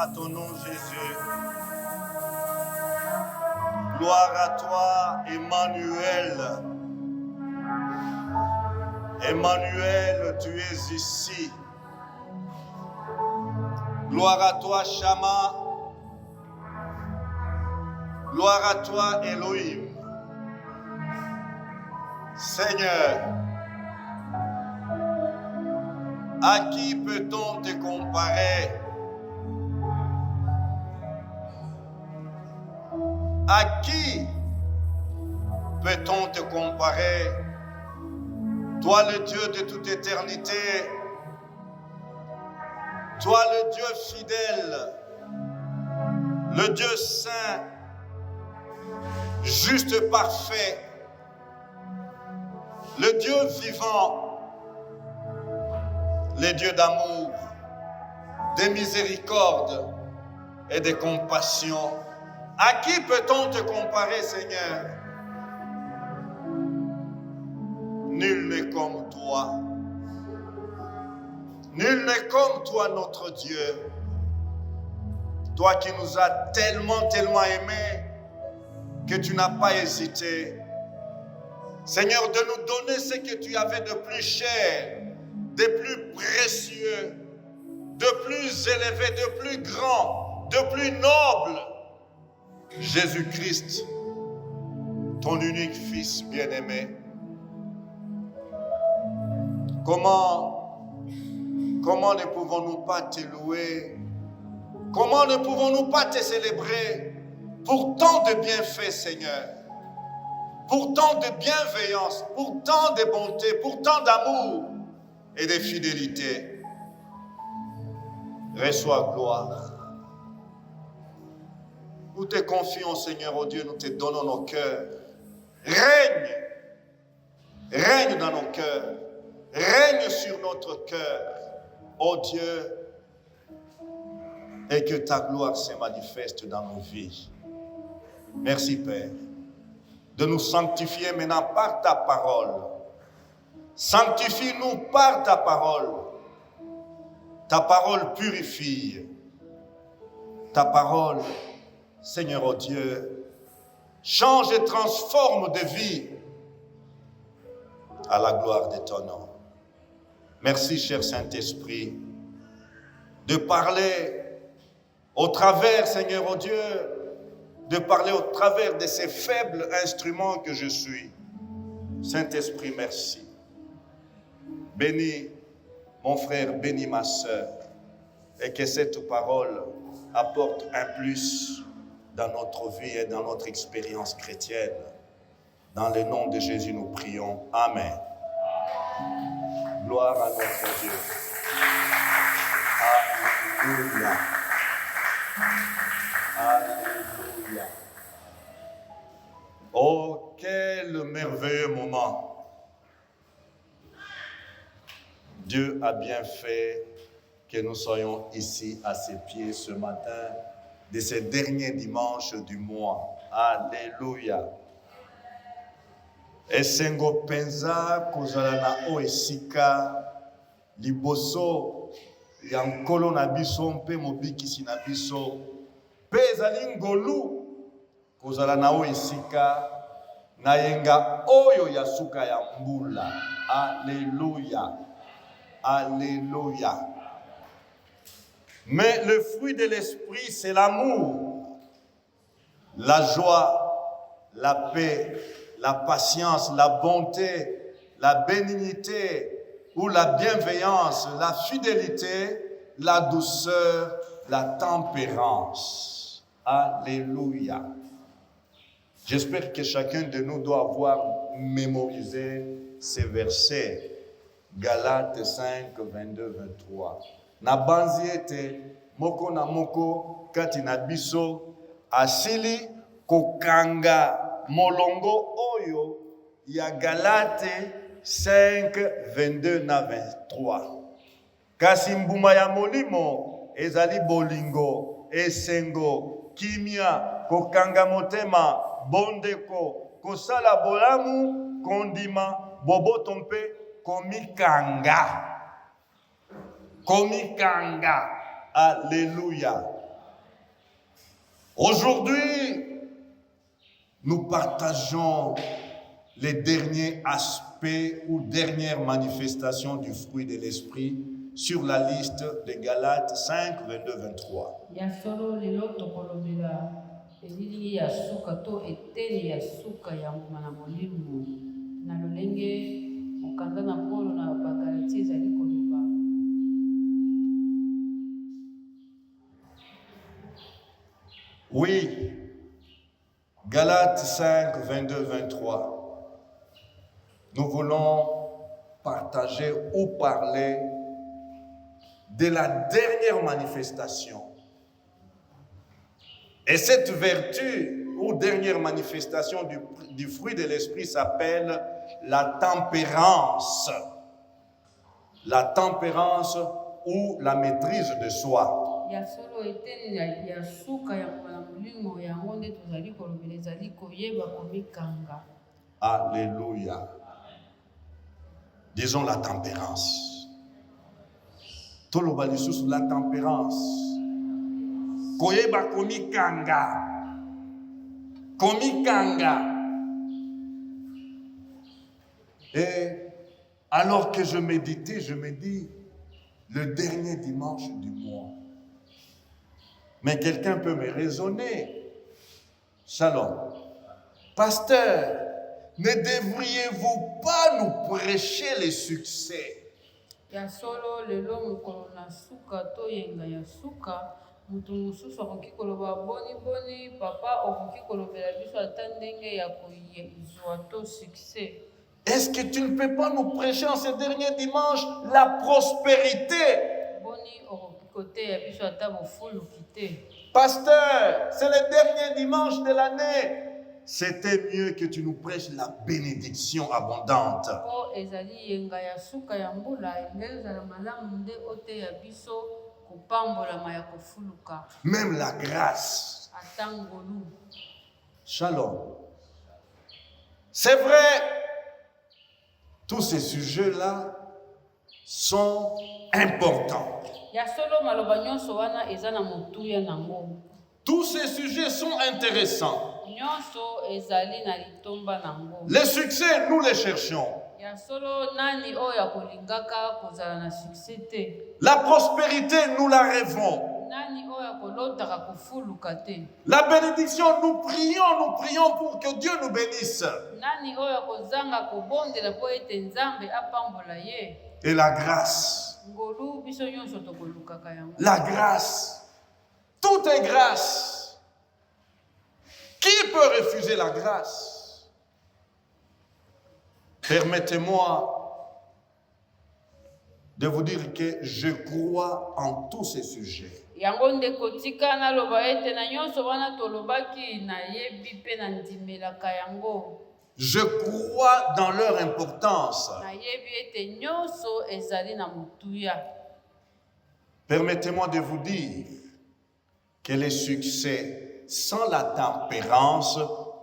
à ton nom, Jésus. Gloire à toi, Emmanuel. Emmanuel, tu es ici. Gloire à toi, Shama. Gloire à toi, Elohim. Seigneur, à qui peut-on te comparer? À qui peut-on te comparer? Toi, le Dieu de toute éternité, toi, le Dieu fidèle, le Dieu saint, juste, parfait, le Dieu vivant, le Dieu d'amour, de miséricorde et de compassion. À qui peut-on te comparer, Seigneur? Nul n'est comme toi. Nul n'est comme toi, notre Dieu. Toi qui nous as tellement, tellement aimés que tu n'as pas hésité, Seigneur, de nous donner ce que tu avais de plus cher, de plus précieux, de plus élevé, de plus grand, de plus noble. Jésus-Christ, ton unique Fils bien-aimé. Comment ne pouvons-nous pas te louer? Comment ne pouvons-nous pas te célébrer pour tant de bienfaits, Seigneur? Pour tant de bienveillance, pour tant de bonté, pour tant d'amour et de fidélité. Reçois gloire. Nous te confions, Seigneur, oh Dieu, nous te donnons nos cœurs. Règne. Règne dans nos cœurs. Règne sur notre cœur, oh Dieu, et que ta gloire se manifeste dans nos vies. Merci, Père, de nous sanctifier maintenant par ta parole. Sanctifie-nous par ta parole. Ta parole purifie. Ta parole, Seigneur, oh Dieu, change et transforme de vie à la gloire de ton nom. Merci, cher Saint-Esprit, de parler au travers, Seigneur, oh Dieu, de parler au travers de ces faibles instruments que je suis. Saint-Esprit, merci. Bénis mon frère, bénis ma sœur, et que cette parole apporte un plus dans notre vie et dans notre expérience chrétienne. Dans le nom de Jésus, nous prions. Amen. Gloire à notre Dieu. Alléluia. Alléluia. Oh, quel merveilleux moment. Dieu a bien fait que nous soyons ici à ses pieds ce matin, de ce dernier dimanche du mois. Alléluia. Esengo penza kozala na o esika liboso ya nkolo na biso mpe mobikisi na biso mpe ezali ngolu kozala na o esika na yenga oyo ya suka ya mbula. Alléluia. Alléluia. Mais le fruit de l'esprit, c'est l'amour, la joie, la paix, la patience, la bonté, la bénignité ou la bienveillance, la fidélité, la douceur, la tempérance. Alléluia. J'espère que chacun de nous doit avoir mémorisé ces versets. Galates 5, 22, 23. Na banzi ete moko na moko kati na biso asili kokanga molongo oyo ya Galate 5, 22 na 23. Kasi mbuma ya molimo ezali bolingo, esengo, kimia, kokanga motema, bondeko, kosala bolamu, kondima, boboto mpe komikanga. Komikanga. Alléluia. Aujourd'hui, nous partageons les derniers aspects ou dernières manifestations du fruit de l'esprit sur la liste de Galates 5, 22, 23. Oui, Galates 5, 22, 23. Nous voulons partager ou parler de la dernière manifestation. Et cette vertu ou dernière manifestation du fruit de l'esprit s'appelle la tempérance. La tempérance ou la maîtrise de soi. Alléluia. Disons la tempérance. Toloba lisusu la tempérance. Koyeba komikanga. Komikanga. Et alors que je méditais, je me dis, le dernier dimanche du mois. Mais quelqu'un peut me raisonner. Shalom. Pasteur, ne devriez-vous pas nous prêcher les succès? Est-ce que tu ne peux pas nous prêcher en ce dernier dimanche la prospérité? Pasteur, c'est le dernier dimanche de l'année. C'était mieux que tu nous prêches la bénédiction abondante. Même la grâce. Shalom. C'est vrai, tous ces sujets-là sont importants. Tous ces sujets sont intéressants. Les succès, nous les cherchons. La prospérité, nous la rêvons. La bénédiction, nous prions pour que Dieu nous bénisse. Et la grâce. La grâce. Tout est grâce. Qui peut refuser la grâce? Permettez-moi de vous dire que je crois en tous ces sujets. Je crois dans leur importance. Permettez-moi de vous dire que les succès sans la tempérance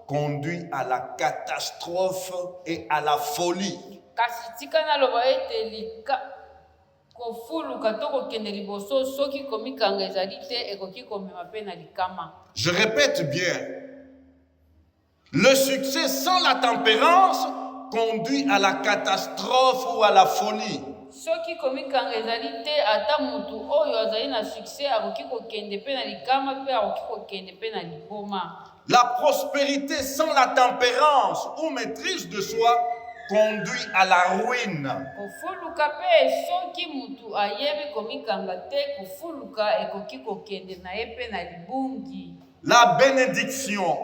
conduit à la catastrophe et à la folie. Je répète bien. Le succès sans la tempérance conduit à la catastrophe ou à la folie. La prospérité sans la tempérance ou maîtrise de soi conduit à la ruine. La bénédiction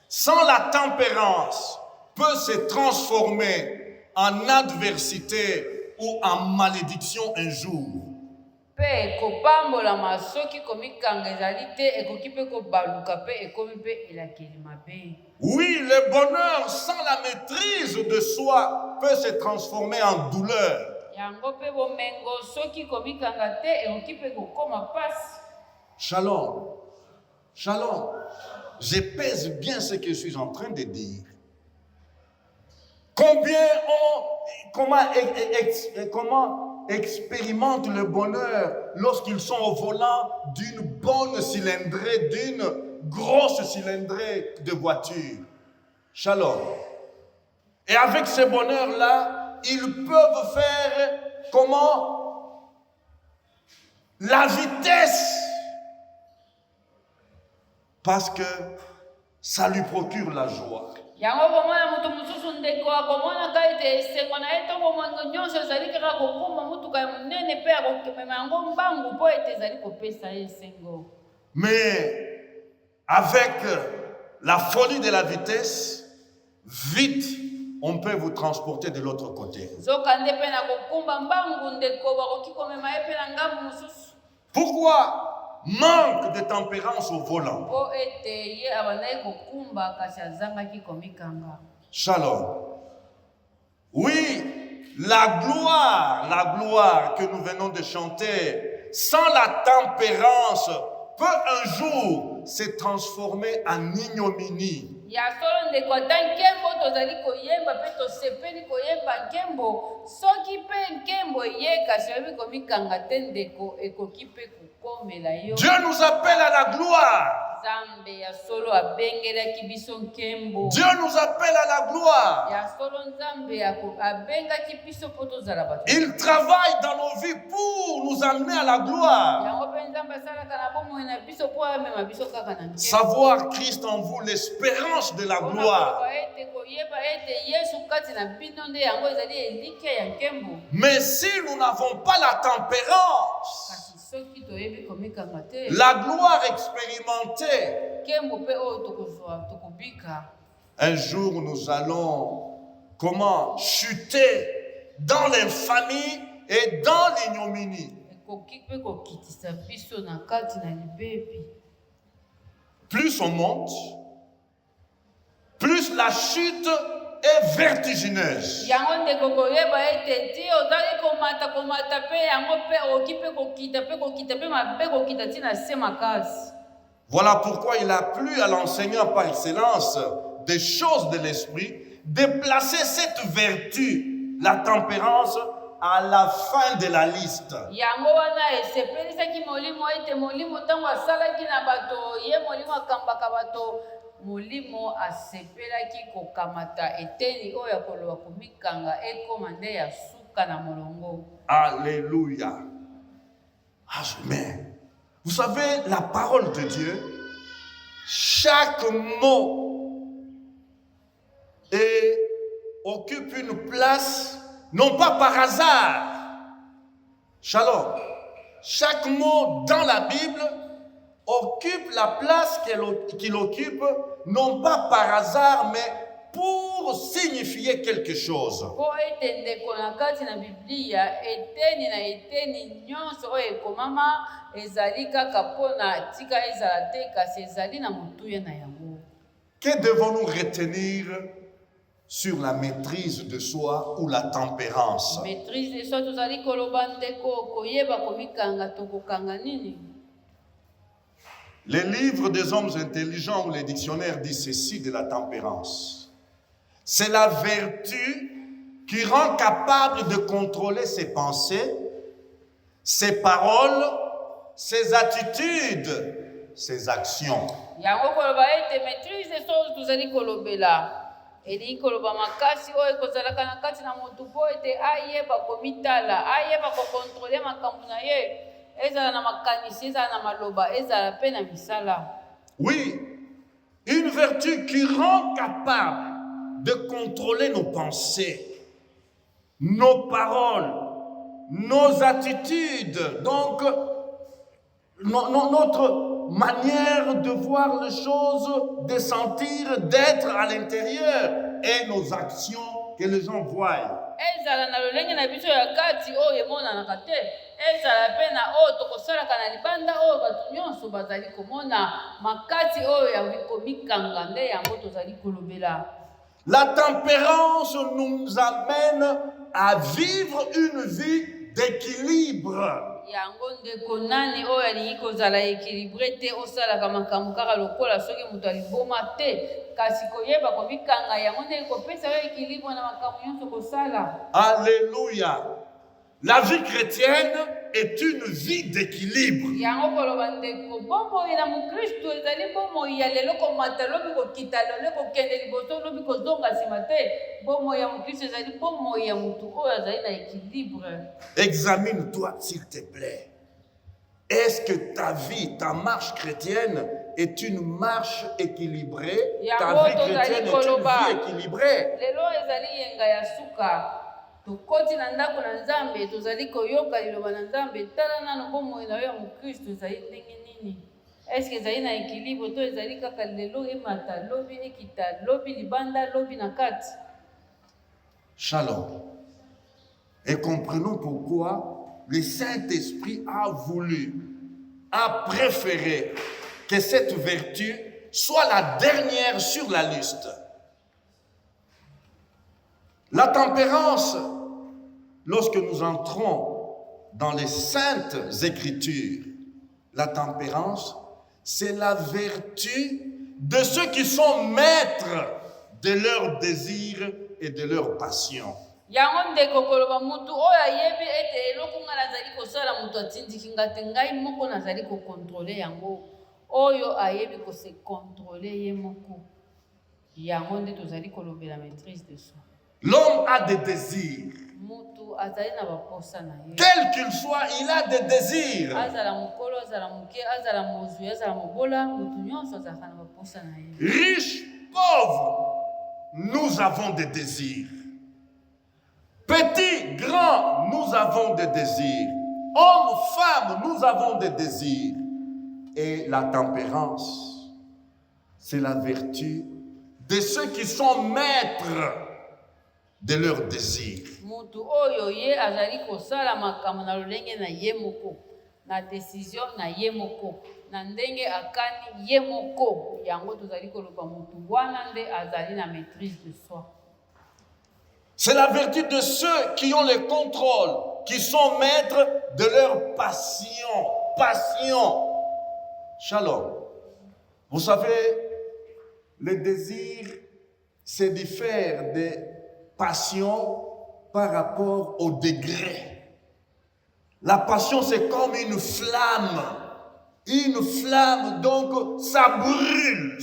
sans la tempérance peut se transformer en adversité ou en malédiction un jour. Oui, le bonheur sans la maîtrise de soi peut se transformer en douleur. Shalom. Shalom. Je pèse bien ce que je suis en train de dire. Comment expérimentent le bonheur lorsqu'ils sont au volant d'une bonne cylindrée, d'une grosse cylindrée de voiture. Shalom. Et avec ce bonheur-là, ils peuvent faire comment? La vitesse. Parce que ça lui procure la joie. Mais avec la folie de la vitesse, vite, on peut vous transporter de l'autre côté. Pourquoi? Manque de tempérance au volant. Shalom. Oui, la gloire que nous venons de chanter, sans la tempérance, peut un jour se transformer en ignominie. Dieu nous appelle à la gloire. Dieu nous appelle à la gloire. Il travaille dans nos vies pour nous amener à la gloire. Savoir Christ en vous, l'espérance de la gloire. Mais si nous n'avons pas la tempérance, la gloire expérimentée, un jour nous allons comment chuter dans l'infamie et dans l'ignominie. Plus on monte, plus la chute est vertigineuse. Voilà pourquoi il a plu à l'enseignant par excellence des choses de l'esprit de placer cette vertu, la tempérance, à la fin de la liste. Alléluia. Amen. Vous savez, la parole de Dieu, chaque mot occupe une place, non pas par hasard. Shalom. Chaque mot dans la Bible occupe la place qu'il occupe, non pas par hasard, mais pour signifier quelque chose. Que devons-nous retenir sur la maîtrise de soi ou la tempérance? Les livres des hommes intelligents ou les dictionnaires disent ceci de la tempérance. C'est la vertu qui rend capable de contrôler ses pensées, ses paroles, ses attitudes, ses actions. Oui, une vertu qui rend capable de contrôler nos pensées, nos paroles, nos attitudes, donc notre manière de voir les choses, de sentir, d'être à l'intérieur et nos actions que les gens voient. La tempérance nous amène à vivre une vie d'équilibre. Alléluia. La vie chrétienne est une vie d'équilibre. Examine-toi, s'il te plaît. Est-ce que ta vie, ta marche chrétienne est une marche équilibrée? Ta vie chrétienne est une vie équilibrée. Tukoti na ndako na Nzambe tozali koyoka liloba na Nzambe tala nano bomoi na yo ya Mukristo ezali ndenge nini? Eske ezali na équilibre to ezali kaka lelo emata lobi ekita lobi libanda lobi na kati? Shalom. Et comprenons pourquoi le Saint-Esprit a préféré que cette vertu soit la dernière sur la liste. La tempérance, lorsque nous entrons dans les saintes écritures, la tempérance, c'est la vertu de ceux qui sont maîtres de leurs désirs et de leurs passions. Yango ndeko koloba mutu oyo ayebi ete eloko nga nazali kosala mutu atindiki nga te ngai moko nazali kokontrole yango oyo ayebi kose kontrole ye moko yango nde tozali kolobela maîtrise de soi. L'homme a des désirs. Mutu azali na baposa na ye. Quel qu'il soit, il a des désirs. Azala mukolo azala muke azala mozwi azala mobola mutu nyonso azalaka na baposa na ye. Riches, pauvres, nous avons des désirs. Petits, grands, nous avons des désirs. Hommes, femmes, nous avons des désirs. Et la tempérance, c'est la vertu de ceux qui sont maîtres de leurs désirs. Mutu oyo ye azali kosala makambo na lolenge na ye moko, na décision na ye moko, na ndenge akani ye moko. Yango tozali koloba mutu wana nde azali na maîtrise de soi. C'est la vertu de ceux qui ont le contrôle, qui sont maîtres de leur passion. Shalom. Vous savez, le désir se diffère des passions par rapport au degré. La passion, c'est comme une flamme. Une flamme, donc ça brûle.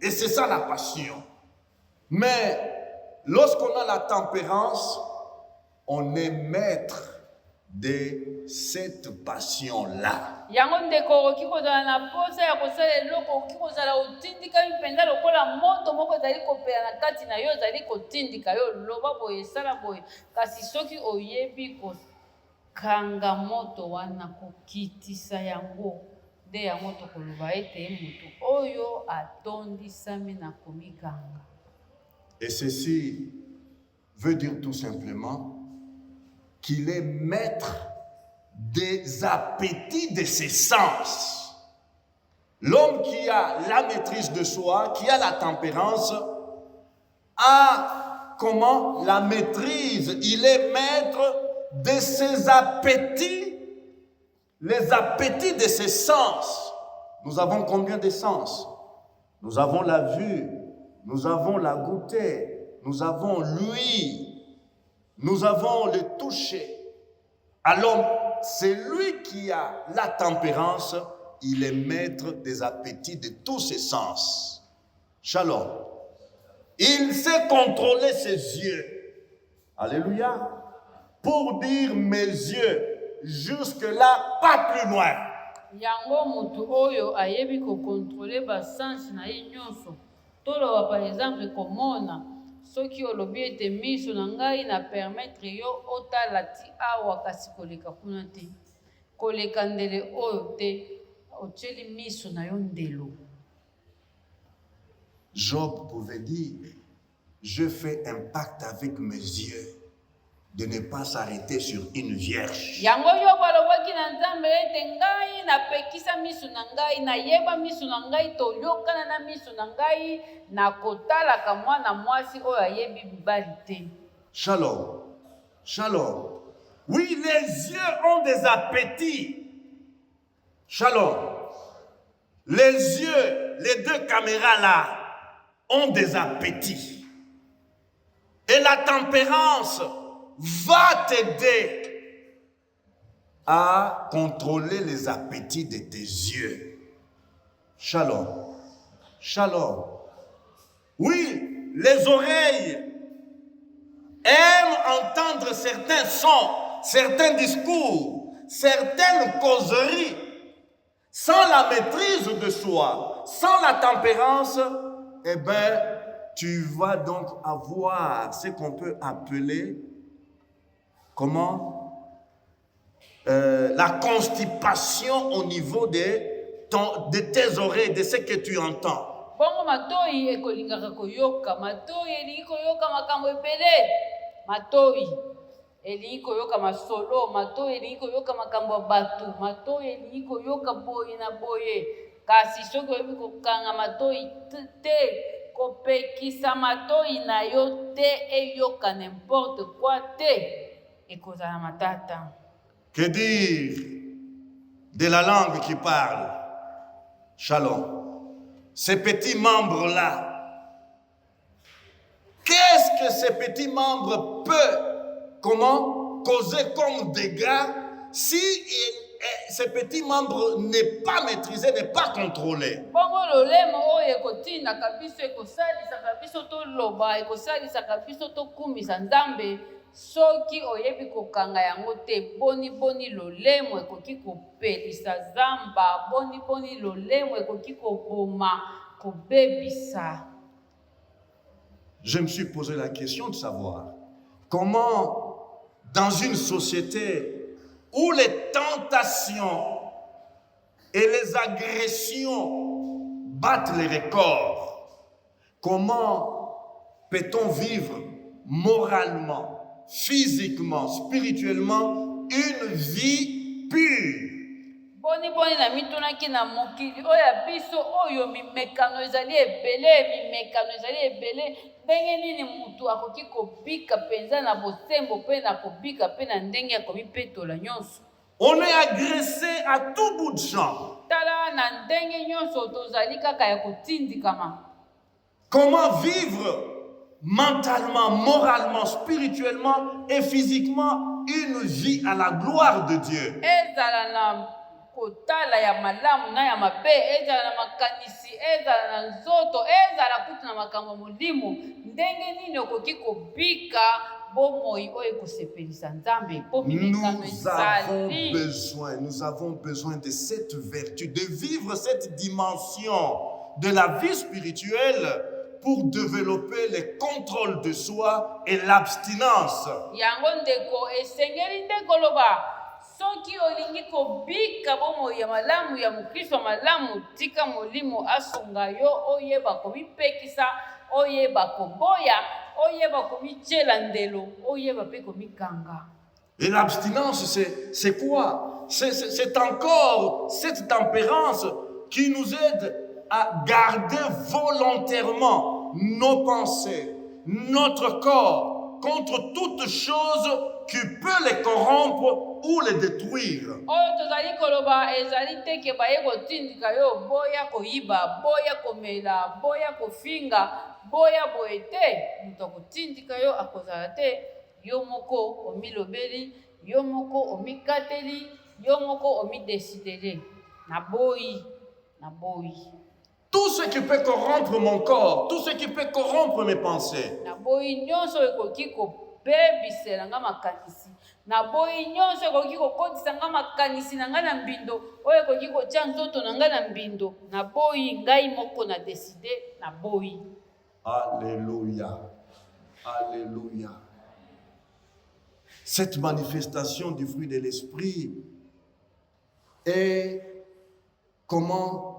Et c'est ça la passion. Mais lorsqu'on a la tempérance, on est maître de cette passion-là. Yango ndeko okikozala na posa ya kosala eloko okikozala otindika mpenza lokola moto moko ezali kopela na kati na yo ezali kotindika yo loba boye esala boye kasi soki oyebi kokanga moto wana kokitisa yango nde yango tokoloba ete mutu oyo atondisami na komiganga. Et ceci veut dire tout simplement qu'il est maître des appétits de ses sens. L'homme qui a la maîtrise de soi, qui a la tempérance, a comment? La maîtrise. Il est maître de ses appétits, les appétits de ses sens. Nous avons combien de sens? Nous avons la vue, nous avons la goûter, nous avons l'ouïe, nous avons le toucher. Alors, c'est lui qui a la tempérance, il est maître des appétits de tous ses sens. Shalom. Il sait contrôler ses yeux. Alléluia. Pour dire mes yeux, jusque-là, pas plus loin. Yango mutu oyo ayebi ko contrôler ba sens na ye nyonso. Toloba par exemple komona soki olobi ete miso na ngai na permettre yo otala ti awa kasi koleka kuna te. Koleka ndele oyo te oteli miso na yo ndelo. Job pouvait dire, je fais un pacte avec mes yeux de ne pas s'arrêter sur une vierge. Yango yo balobaki na Nzambe ete ngai na pekisa miso na ngai na yeba miso na ngai to yokana na miso na ngai na kotala ka mwana mwasi oyo ayebi bibali te. Shalom. Shalom. Oui, les yeux ont des appétits. Shalom. Les yeux, les deux caméras là, ont des appétits. Et la tempérance va t'aider à contrôler les appétits de tes yeux. Shalom. Shalom. Oui, les oreilles aiment entendre certains sons, certains discours, certaines causeries. Sans la maîtrise de soi, sans la tempérance, eh bien, tu vas donc avoir ce qu'on peut appeler, comment? La constipation au niveau de tes oreilles, de ce que tu entends. Bongo matoi ekolingaka koyoka, matoi elingi koyoka makambo ebele, matoi elingi koyoka masolo, matoi elingi koyoka makambo ya bato, matoi elingi koyoka boye na boye. Kasi soki oyebi kokanga matoi te, kopekisa matoi na yo te, eyoka n'importe quoi te, ekozala matata. Que dire de la langue qui parle? Shalom. Ces petits membres-là, qu'est-ce que ces petits membres peuvent, causer comme dégâts si ces petits membres n'est pas maîtrisé, n'est pas contrôlé? Bongo lolemo oyo ekotindaka biso, ekosalisaka biso toloba, ekosalisaka biso tokumisa Nzambe. Soki oyebi kokanga yango te, boni lolemo ekoki kopelisa zamba, boni lolemo ekoki koboma, kobebisa. Je me suis posé la question de savoir comment, dans une société où les tentations et les agressions battent les records, comment peut-on vivre moralement, physiquement, spirituellement, une vie pure? Boni na mitunaki na mokili oya biso oyo mimekano ezali ebele, ndenge nini mutu akoki kobika penza na bosembo pe na kobika pe na ndenge akomi petola nyonso. On est agressé à tout bout de champ. Tala na ndenge nyonso tozali kaka ya kotindikama. Comment vivre mentalement, moralement, spirituellement et physiquement une vie à la gloire de Dieu? Ezala na kotala ya malamu na ya mabe, ezala na makanisi, ezala na nzoto, ezala kutu na makambo molimo, ndenge nini okoki kobika bomoi oyo ekosepelisa Nzambe po mimekano ezali. Nous avons besoin de cette vertu, de vivre cette dimension de la vie spirituelle pour développer le contrôle de soi et l'abstinence. Yango ndeko esengeli ndeko loba soki olingi kobika bomoi ya malamu ya mokristo malamu, tika molimo asunga yo, oyeba komipekisa, oyeba koboya, oyeba komichela ndelo, oyeba pe komikanga. Et l'abstinence, c'est quoi? C'est encore cette tempérance qui nous aide à garder volontairement nos pensées, notre corps contre toute chose qui peut les corrompre ou les détruire. Oyo tozali koloba ezali teke baye kotindika yo, boya koyiba, boya komela, boya kofinga, boya boye te, mutu akotindika yo akozala te, yo moko omilobeli, yo moko omikateli, yo moko omidesidele, na boyi. Tout ce qui peut corrompre mon corps, tout ce qui peut corrompre mes pensées. Na boyi nyonso ekoki kobebisela nga makanisi. Na boyi nyonso ekoki kokotisa nga makanisi na nga na mbindo, oyo ekoki kotia nzoto na nga na mbindo. Na boyi ngai moko na deside, na boyi. Alléluia. Alléluia. Cette manifestation du fruit de l'esprit est comment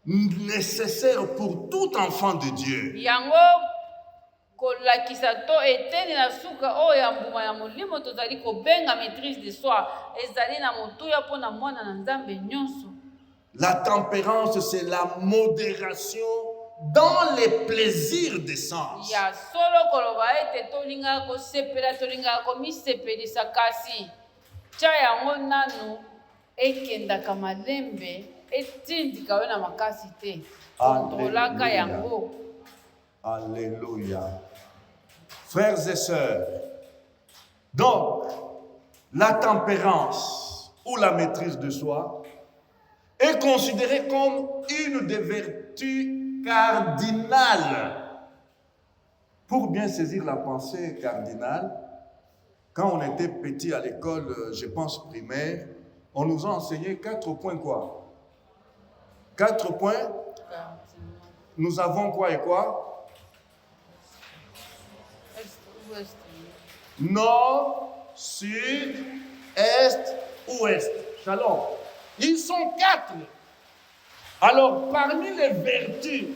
nécessaire pour tout enfant de Dieu. Yango kolakisa to eteni na suka oyo ya mbuma ya molimo tozali kobenga maîtrise de soi, ezali na motuya mpo na mwana na Nzambe nyonso. La tempérance, c'est la modération dans les plaisirs des sens. Ya solo koloba ete tolingaka kosepela, tolingaka komisepelisa, kasi tia yango nanu ekendaka malembe, etindika yo na makasi te, kontrolaka yango. Alléluia. Frères et sœurs, Donc, la tempérance ou la maîtrise de soi est considérée comme une des vertus cardinales. Pour bien saisir la pensée cardinale, quand on était petit à l'école, je pense primaire, on nous a enseigné 4 points quoi? 4 points. Nous avons quoi et quoi? Nord, sud, est, ouest. Shalom. Ils sont 4. Alors, parmi les vertus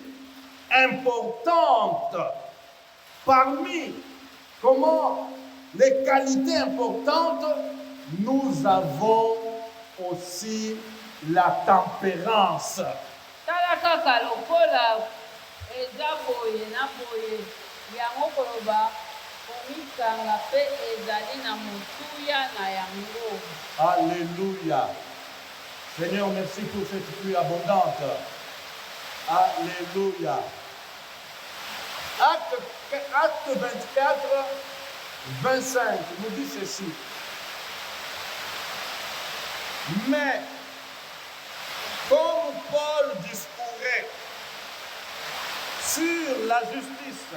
importantes, parmi les qualités importantes, nous avons aussi la tempérance. Tala kaka lokola eza boye na boye yango koloba komikanga pe ezali na motuya na yango. Alléluia. Seigneur, merci pour cette pluie abondante. Alléluia. Acte 24, 25 nous dit ceci. Mais, comme Paul discourait sur la justice,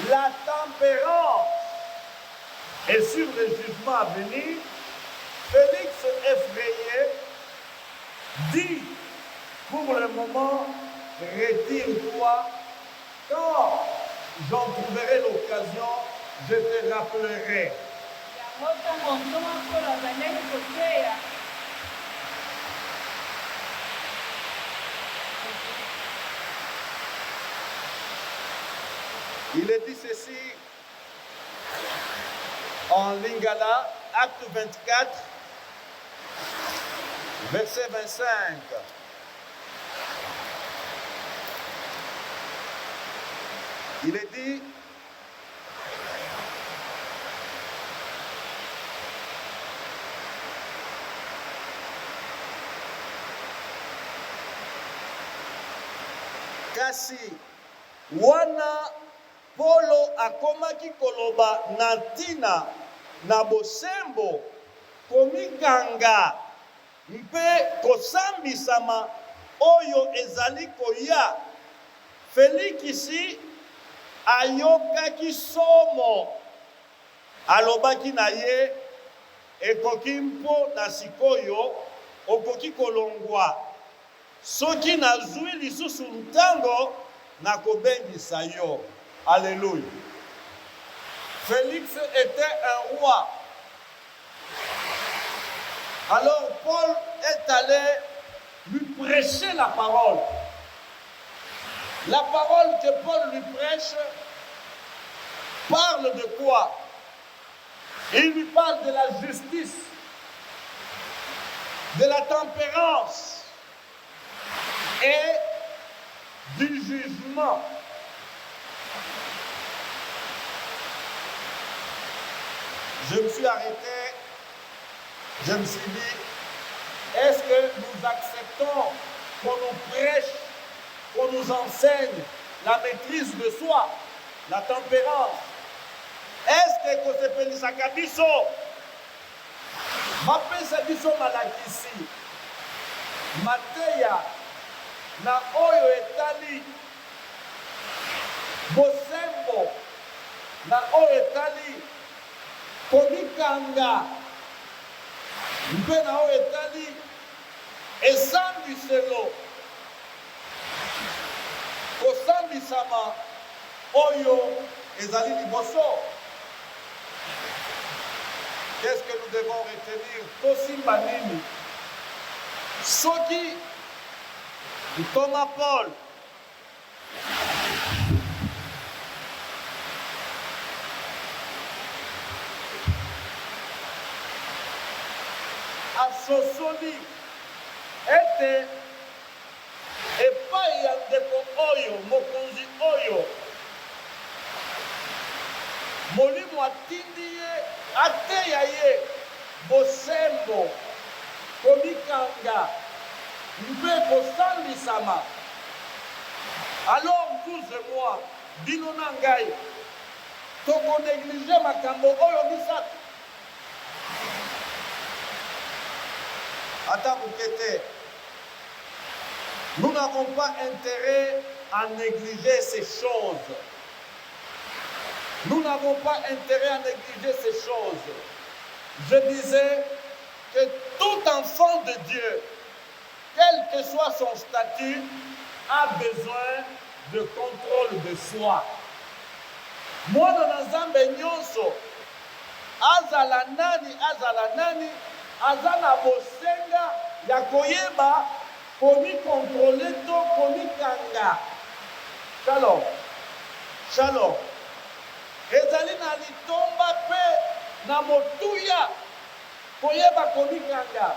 la tempérance et sur le jugement à venir, Félix effrayé dit, pour le moment, retire-toi, quand j'en trouverai l'occasion, je te rappellerai. Il est dit ceci en Lingala, acte 24, verset 25. Il est dit, kasi wana Polo akomaki koloba na ntina na bosembo komikanga mpe kosambisama oyo ezali koya, Felikisi ayokaki somo, alobaki na ye, ekoki mpo na sikoyo okoki kolongwa, soki nazwi lisusu ntango nakobengisa yo. Alléluia. Félix était un roi. Alors Paul est allé lui prêcher la parole. La parole que Paul lui prêche parle de quoi? Il lui parle de la justice, de la tempérance et du jugement. Je me suis arrêté, je me suis dit, est-ce que nous acceptons qu'on nous prêche, qu'on nous enseigne la maîtrise de soi, la tempérance? Est-ce que kosepelisaka biso bapesa biso malakisi mateya na oyo etali bosembo na oyo etali komikanga mpe na oyo etali esambiselo kosambisama oyo ezali liboso? Qu'est-ce que nous devons retenir? Tosimba nini? Soki Thomas Paul asosoli ete epai ya ndeko oyo mokonzi oyo molimo atindi ye ateya ye bosembo komikanga mpe kosambisama. Alors vous et moi bino na ngai tokonéglige makambo oyo misato. Ata bukete. Nous n'avons pas intérêt à négliger ces choses. Nous n'avons pas intérêt à négliger ces choses. Je disais que tout enfant de Dieu, quel que soit son statut, a besoin de contrôle de soi. Mwana na Nzambe nyonso, azala nani, azana bosenga ya koyeba komi contrôler to komi kanga. Shalom. Shalom. Ezali na litomba pe na motuya koyeba komi kanga.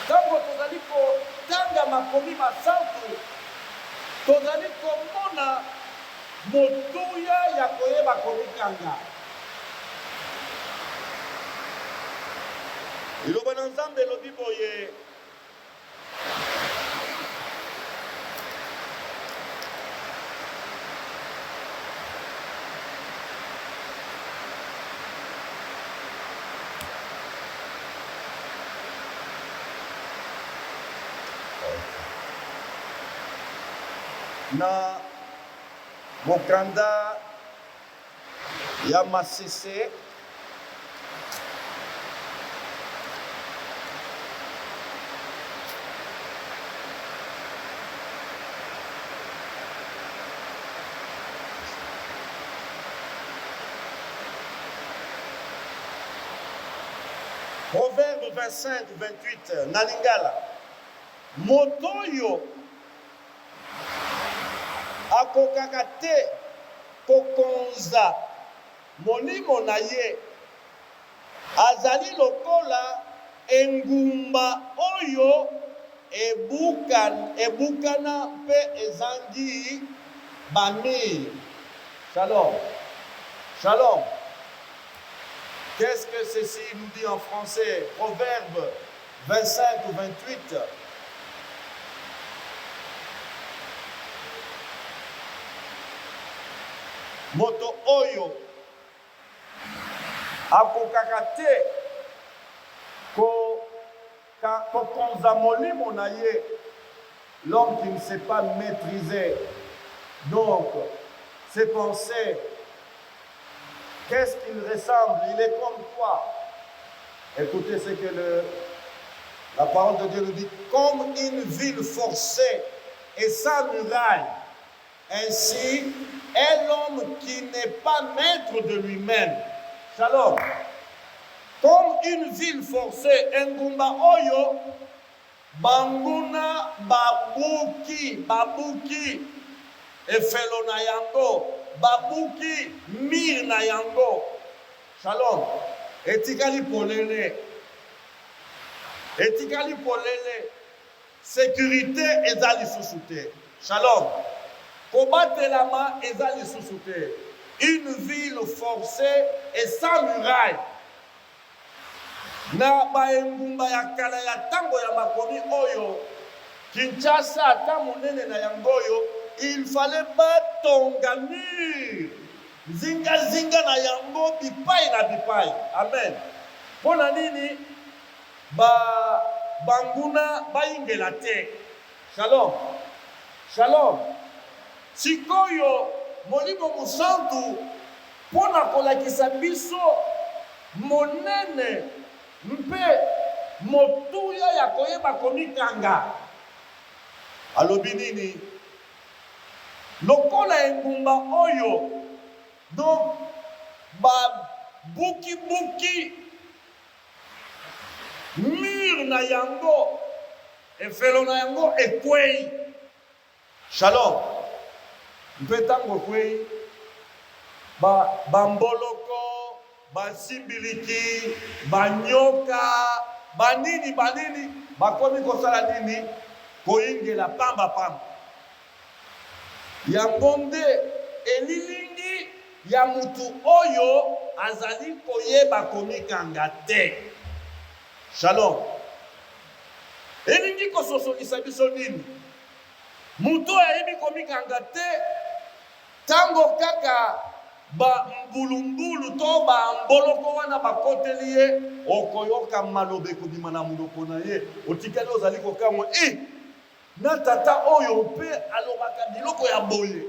Tango tozali kotanga makomi masantu, tozali komona motuya ya koyeba komi kanga. Iloba na Nzambe elobi boye, na mokanda ya Masese Proverbe 25-28 na Lingala, motoyo akokaka te kokonza molimo na ye, azali lokola engumba oyo ebukana mpe ezangi bamir. Shalom. Shalom. Qu'est-ce que ceci nous dit en français? Proverbe 25 ou 28. Moto oyo akokaka te kokonza molimo na ye, l'homme qui ne sait pas maîtriser donc ses pensées. Qu'est-ce qu'il ressemble? Il est comme quoi? Écoutez ce que la parole de Dieu nous dit. Comme une ville forcée et sans muraille, ainsi est l'homme qui n'est pas maître de lui-même. Shalom. Comme une ville forcée, engumba oyo, banguna babuki, efelo na yango, babuki mir na yango. Shalom. Etikali polele. Etikali polele. Sécurité ezali susute. Shalom. Kobatelama ezali susute. Une ville forcée et sans muraille. Na baengumba ya kala ya tango ya makomi oyo, Kinshasa ata monene na yangoyo, il fallait batonga mur. Zinga na yango bipai na bipai. Amen. Pona nini banguna baingela te. Shalom. Shalom. Sikoyo molimo musantu pona kolakisa biso monene mpe motuya ya koyeba komikanga. Alobi nini? Lokola engumba oyo, donc buki mur na yango, efelo na yango ekwei. Shalom. Mpe tango kwei bamboloko, basimbiliki, banyoka, banini bakomi kosala nini? Koingela pamba. Yango nde elilingi ya mutu oyo azali koyeba komikanga te. Shalom. Elingi kososolisa biso nini? Mutu ayebi komikanga te, tango kaka ba mbulumbulu to ba mboloko wana bakoteli ye okoyoka malobe kobima na munoko na ye otikali ozali kokamwa na tata oyo mpe alobaka biloko ya boye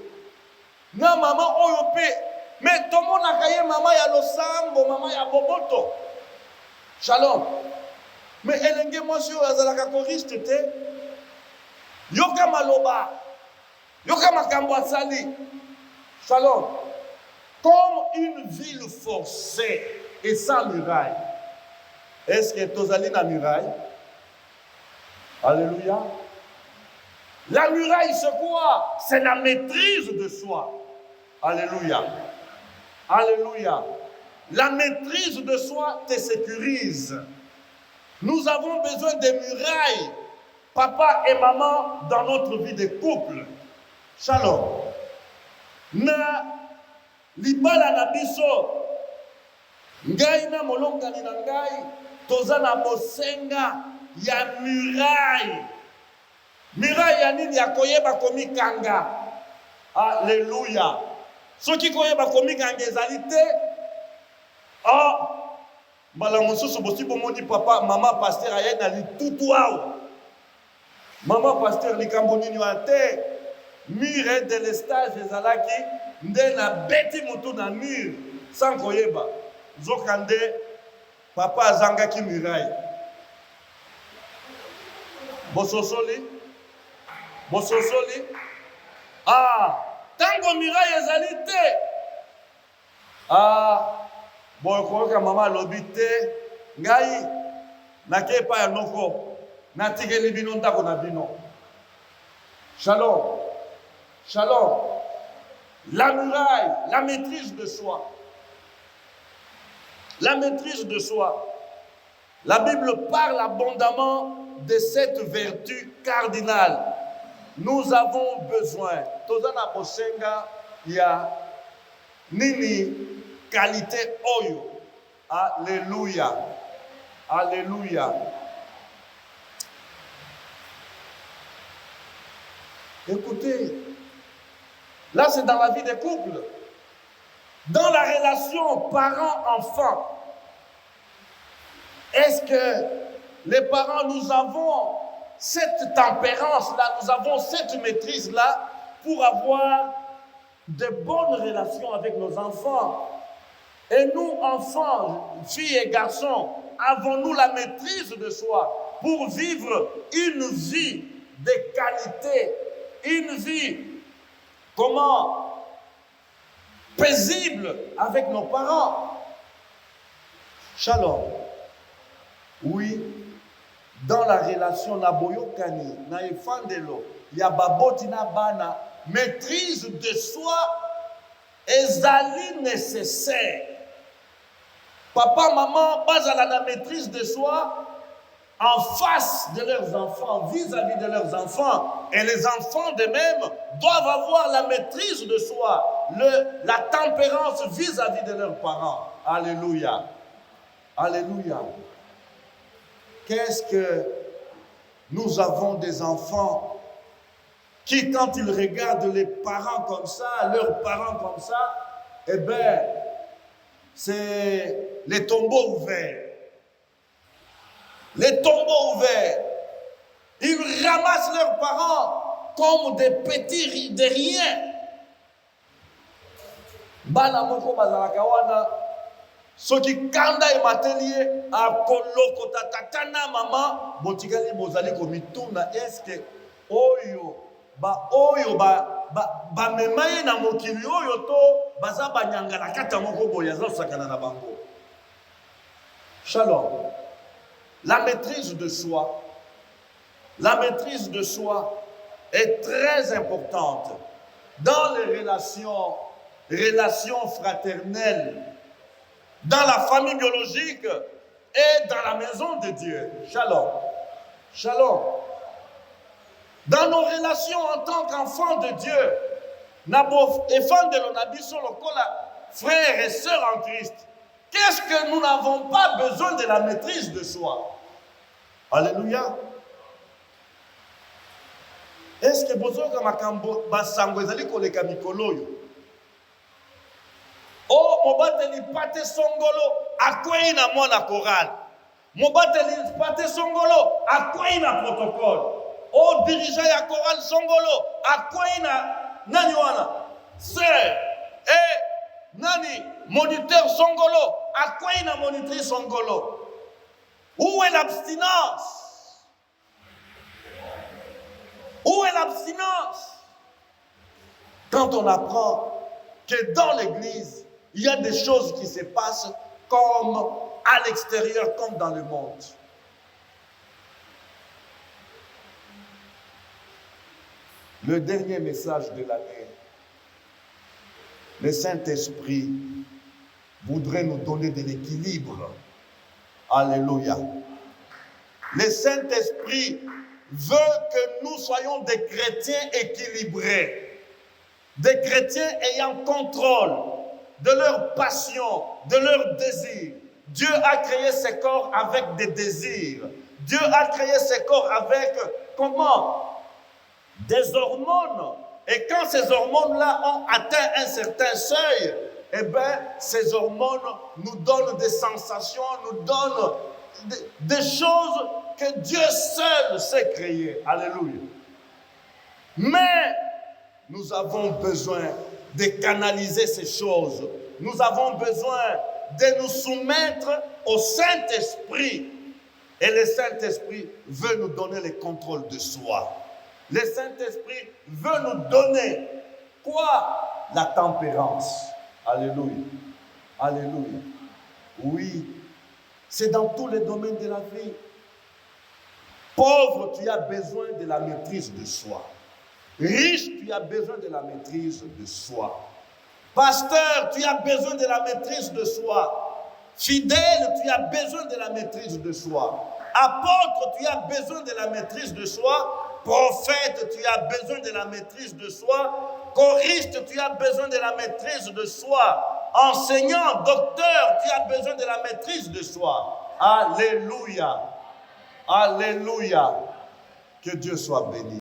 na mama oyo mpe me tomonaka ye mama ya losambo mama ya boboto. Shalom. Me elenge mwasi oyo azalaka koriste te yoka maloba yoka makambo asali. Shalom. Comme une ville forcée et sans muraille. Est-ce que tozali na muraille? Alléluia. La muraille, c'est quoi? C'est la maîtrise de soi. Alléluia. Alléluia. La maîtrise de soi te sécurise. Nous avons besoin des murailles, papa et maman, dans notre vie de couple. Shalom. Na libala na biso ngai na molongani na ngai toza na bosenga ya muraille. Muraille ya nini? Ya koyeba komikanga. Alléluia. Soki koyeba komikanga ezali te mbala mosusu bosi bomoni papa mama pasteur aye na litutu awa mama pasteur likambo nini wana te mur de l'estage ezalaki nde na beti motu na mur sans koyeba zoka nde papa azangaki muraille. Bososoli tango muraille ezali te boye koyoka mama alobi te ngai nake epai ya noko natikeli bino ndako na bino. Shalom. Shalom. La muraille, la maîtrise de soi. La maîtrise de soi. La Bible parle abondamment de cette vertu cardinale. Nous avons besoin. Tozana bosenga ya nini qualité oyo. Alléluia. Alléluia. Écoutez, là c'est dans la vie des couples. Dans la relation parent-enfant, est-ce que les parents, nous avons cette tempérance-là, nous avons cette maîtrise-là pour avoir de bonnes relations avec nos enfants? Et nous, enfants, filles et garçons, avons-nous la maîtrise de soi pour vivre une vie de qualité, une vie, comment, paisible avec nos parents? Shalom. Oui, dans la relation na boyokani, na efandelo, ya baboti na bana, maîtrise de soi ezali nécessaire. Papa, maman, bazala la maîtrise de soi en face de leurs enfants, vis-à-vis de leurs enfants. Et les enfants d'eux-mêmes doivent avoir la maîtrise de soi, la tempérance vis-à-vis de leurs parents. Alléluia. Alléluia. Qu'est-ce que nous avons des enfants qui, quand ils regardent les parents comme ça, leurs parents comme ça, eh bien, c'est les tombeaux ouverts. Les tombeaux ouverts. Ils ramassent leurs parents comme des petits, des riens. Bana moko bazalaka wana soki kanda ematelier akoloko tatatana mama botikali bozali komituna eske oyo ba memaye na mokili oyo to baza banyanga na kata moko boya za sakana na bango. Shalom. La maîtrise de soi. La maîtrise de soi est très importante dans les relations fraternelles, dans la famille biologique et dans la maison de Dieu. Shalom. Shalom. Dans nos relations en tant qu'enfants de Dieu, frères et sœurs en Christ, qu'est-ce que nous n'avons pas besoin de la maîtrise de soi? Alléluia. Est-ce que bozoka makambo basango ezali koleka mikolo yo? mobateli pate songolo akwei na mwana choral. Mobateli pate songolo akwei na protocole. O dirigeant ya choral songolo akwei na nani wana sœur et nani moniteur songolo akwei na monitrice songolo. Où est l'abstinence? Où est l'abstinence? Quand on apprend que dans l'église, il y a des choses qui se passent comme à l'extérieur, comme dans le monde. Le dernier message de l'année, le Saint-Esprit voudrait nous donner de l'équilibre. Alléluia. Le Saint-Esprit veut que nous soyons des chrétiens équilibrés, des chrétiens ayant contrôle de leurs passions, de leurs désirs. Dieu a créé ces corps avec des désirs. Dieu a créé ces corps avec, comment? Des hormones. Et quand ces hormones-là ont atteint un certain seuil, eh bien, ces hormones nous donnent des sensations, nous donnent des choses que Dieu seul sait créer. Alléluia. Mais nous avons besoin de canaliser ces choses. Nous avons besoin de nous soumettre au Saint-Esprit. Et le Saint-Esprit veut nous donner le contrôle de soi. Le Saint-Esprit veut nous donner quoi? La tempérance. Alléluia. Alléluia. Oui, c'est dans tous les domaines de la vie. Pauvre, tu as besoin de la maîtrise de soi. Riche, tu as besoin de la maîtrise de soi. Pasteur, tu as besoin de la maîtrise de soi. Fidèle, tu as besoin de la maîtrise de soi. Apôtre, tu as besoin de la maîtrise de soi. Prophète, tu as besoin de la maîtrise de soi. Choriste, tu as besoin de la maîtrise de soi. Enseignant, docteur, tu as besoin de la maîtrise de soi. Alléluia. Alléluia. Que Dieu soit béni.